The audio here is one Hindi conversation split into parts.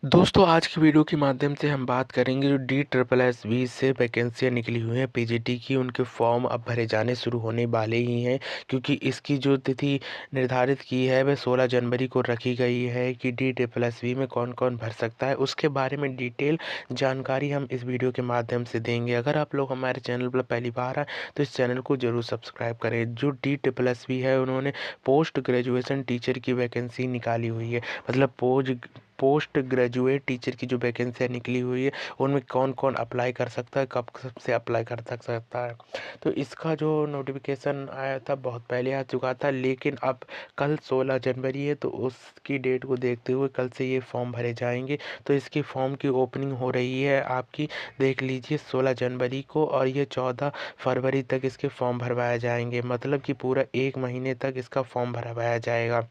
दोस्तों आज की वीडियो के माध्यम से हम बात करेंगे जो DSSSB से वैकेंसियाँ निकली हुई हैं पीजीटी की। उनके फॉर्म अब भरे जाने शुरू होने वाले ही हैं, क्योंकि इसकी जो तिथि निर्धारित की है वह 16 जनवरी को रखी गई है कि DSSSB में कौन कौन भर सकता है। उसके बारे में डिटेल जानकारी हम इस वीडियो के माध्यम से देंगे। अगर आप लोग हमारे चैनल पर पहली बार आए तो इस चैनल को जरूर सब्सक्राइब करें। जो DSSSB है उन्होंने पोस्ट ग्रेजुएशन टीचर की वैकेंसी निकाली हुई है, मतलब पोस्ट ग्रेजुएट टीचर की जो वैकेंसियाँ निकली हुई है उनमें कौन कौन अप्लाई कर सकता है, कब से अप्लाई कर सकता है। तो इसका जो नोटिफिकेशन आया था बहुत पहले आ चुका था, लेकिन अब कल 16 जनवरी है तो उसकी डेट को देखते हुए कल से ये फॉर्म भरे जाएंगे। तो इसकी फॉर्म की ओपनिंग हो रही है आपकी, देख लीजिए, 16 जनवरी को, और ये 14 फरवरी तक इसके फॉर्म भरवाए जाएंगे, मतलब कि पूरा 1 महीने तक इसका फॉर्म भरवाया जाएगा।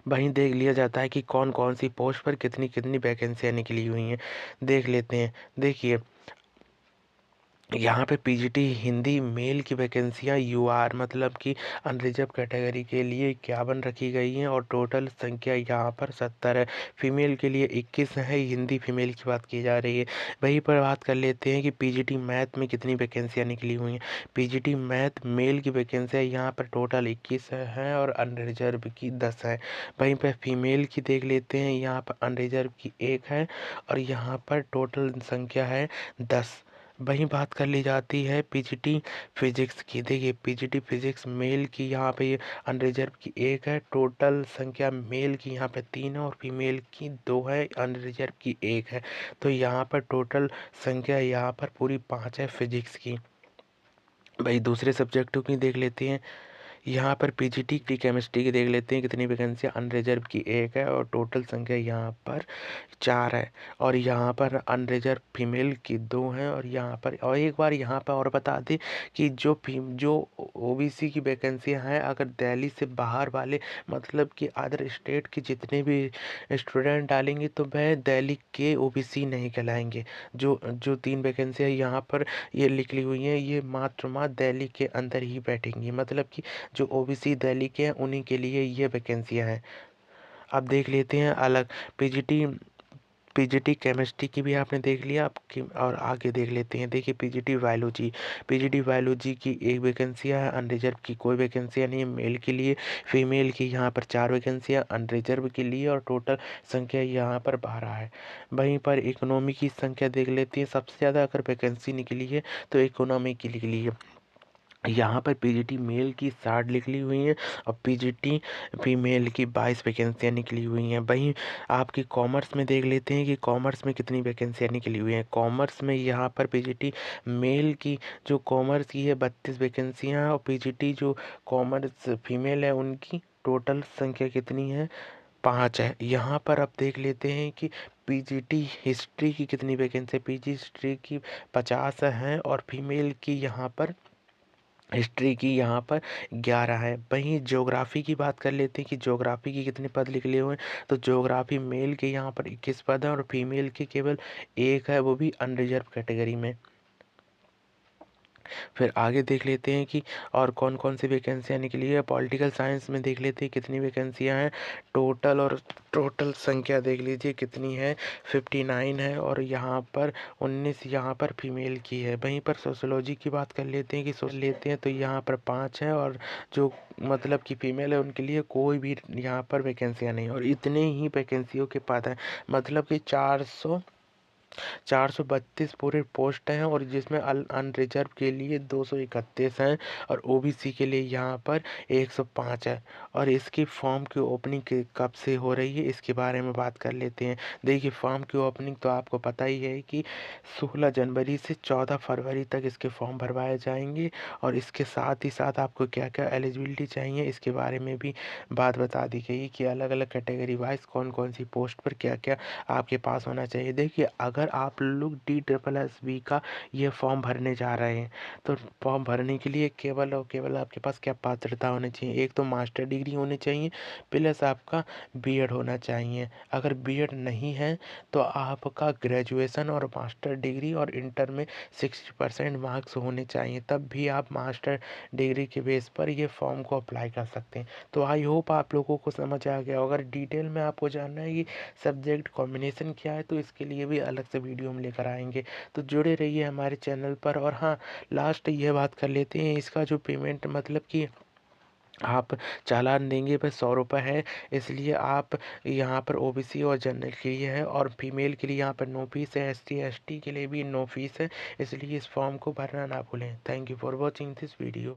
वहीं देख लिया जाता है कि कौन कौन सी पोस्ट पर कितनी कितनी वैकेंसियाँ निकली हुई हैं। देख लेते हैं। देखिए, यहाँ पे पीजीटी हिंदी मेल की वैकेंसियाँ यूआर मतलब कि अनरिजर्व कैटेगरी के लिए 51 रखी गई हैं, और टोटल संख्या यहाँ पर 70 है। फीमेल के लिए 21 है, हिंदी फीमेल की बात की जा रही है। वहीं पर बात कर लेते हैं कि पीजीटी मैथ में कितनी वैकेंसियाँ निकली हुई हैं। पीजीटी मैथ मेल की वैकेंसियाँ यहाँ पर टोटल 21 है और अनरिजर्व की 10 है। वहीं पर फीमेल की देख लेते हैं, यहाँ पर अनरिजर्व की 1 है और यहाँ पर टोटल संख्या है 10। वहीं बात कर ली जाती है पीजीटी फिजिक्स की। देखिए, पीजीटी फिजिक्स मेल की यहाँ पे अनरिजर्व की 1 है, टोटल संख्या मेल की यहाँ पे 3 है और फीमेल की 2 है, अनरिजर्व की 1 है। तो यहाँ पर टोटल संख्या यहाँ पर पूरी 5 है फिजिक्स की। भाई दूसरे सब्जेक्टों की देख लेते हैं। यहाँ पर पीजीटी की केमिस्ट्री की देख लेते हैं कितनी वैकेंसी। अनरिजर्व की 1 है और टोटल संख्या यहाँ पर 4 है, और यहाँ पर अनरिजर्व फीमेल की 2 हैं, और यहाँ पर और एक बार यहाँ पर और बता दें कि जो ओबीसी की वैकेंसियाँ हैं, अगर दिल्ली से बाहर वाले मतलब कि अदर स्टेट के जितने भी स्टूडेंट डालेंगे तो वह दिल्ली के ओबीसी नहीं कहलाएंगे। जो जो 3 वैकेंसियाँ यहाँ पर ये निकली हुई हैं, ये मात्र दिल्ली के अंदर ही बैठेंगी, मतलब कि जो ओबीसी दिल्ली के हैं उन्हीं के लिए ये वैकेंसियाँ हैं। अब देख लेते हैं अलग पीजीटी पीजीटी केमिस्ट्री की भी आपने देख लिया आपकी, और आगे देख लेते हैं। देखिए, पीजीटी बायोलॉजी की 1 वैकेंसियाँ है, अनरिजर्व की कोई वैकेंसियाँ नहीं है मेल के लिए। फीमेल की यहाँ पर 4 वैकेंसियाँ अनरिजर्व के लिए, और टोटल संख्या यहाँ पर 12 है। वहीं पर इकोनॉमी की संख्या देख लेते हैं। सबसे ज़्यादा अगर वैकेंसी निकली है तो इकोनॉमी की निकली है। यहाँ पर पीजीटी मेल की 60 निकली हुई हैं और पीजीटी फीमेल की 22 वैकेंसियाँ निकली हुई हैं। वहीं आपकी कॉमर्स में देख लेते हैं कि कॉमर्स में कितनी वैकेंसियाँ निकली हुई हैं। कॉमर्स में यहाँ पर पीजीटी मेल की जो कॉमर्स की है 32 वैकेंसियाँ, और पीजीटी जो कॉमर्स फीमेल है उनकी टोटल संख्या कितनी है, 5 है। यहाँ पर अब देख लेते हैं कि पीजीटी हिस्ट्री की कितनी वैकेंसी है। पीजी हिस्ट्री की 50 हैं और फीमेल की यहाँ पर हिस्ट्री की यहाँ पर 11 है। वहीं ज्योग्राफी की बात कर लेते हैं कि ज्योग्राफी की कितने पद निकले हुए हैं। तो ज्योग्राफी मेल के यहाँ पर 21 पद है और फीमेल के केवल 1 है, वो भी अनरिजर्व कैटेगरी में। फिर आगे देख लेते हैं कि और कौन कौन सी वैकेंसियाँ निकली है। पॉलिटिकल साइंस में देख लेते हैं कितनी वैकेंसियाँ हैं टोटल, और टोटल संख्या देख लीजिए कितनी है, 59 है, और यहाँ पर 19 यहाँ पर फीमेल की है। वहीं पर सोशोलॉजी की बात कर लेते हैं कि सोच लेते हैं तो यहाँ पर 5 है, और जो मतलब कि फीमेल है उनके लिए कोई भी यहाँ पर वैकेंसियाँ नहीं, और इतने ही वैकेंसियों के पद हैं, मतलब कि 432 पूरे पोस्ट हैं, और जिसमें अनरिजर्व के लिए 231 हैं, और ओबीसी के लिए यहाँ पर 105 है। और इसकी फॉर्म की ओपनिंग कब से हो रही है इसके बारे में बात कर लेते हैं। देखिए, फॉर्म की ओपनिंग तो आपको पता ही है कि 16 जनवरी से 14 फरवरी तक इसके फॉर्म भरवाए जाएंगे, और इसके साथ ही साथ आपको क्या क्या एलिजिबिलिटी चाहिए इसके बारे में भी बात बता दी गई कि अलग अलग कैटेगरी वाइज कौन कौन सी पोस्ट पर क्या क्या आपके पास होना चाहिए। देखिए, अगर अगर आप लोग DSSB का ये फॉर्म भरने जा रहे हैं, तो फॉर्म भरने के लिए केवल और केवल आपके पास क्या पात्रता होनी चाहिए, एक तो मास्टर डिग्री होनी चाहिए प्लस आपका बीएड होना चाहिए। अगर बीएड नहीं है तो आपका ग्रेजुएशन और मास्टर डिग्री और इंटर में 60% मार्क्स होने चाहिए, तब भी आप मास्टर डिग्री के बेस पर ये फॉर्म को अप्लाई कर सकते हैं। तो आई होप आप लोगों को समझ आ गया। अगर डिटेल में आपको जानना है कि सब्जेक्ट कॉम्बिनेशन क्या है, तो इसके लिए भी अलग से वीडियो हम लेकर आएंगे। तो जुड़े रहिए हमारे चैनल पर। और हाँ, लास्ट ये बात कर लेते हैं, इसका जो पेमेंट मतलब कि आप चालान देंगे बस 100 रुपये है, इसलिए आप यहाँ पर ओबीसी और जनरल के लिए है, और फीमेल के लिए यहाँ पर नो फीस है, एसटी एसटी के लिए भी नो फीस है, इसलिए इस फॉर्म को भरना ना भूलें। Thank you for watching this video.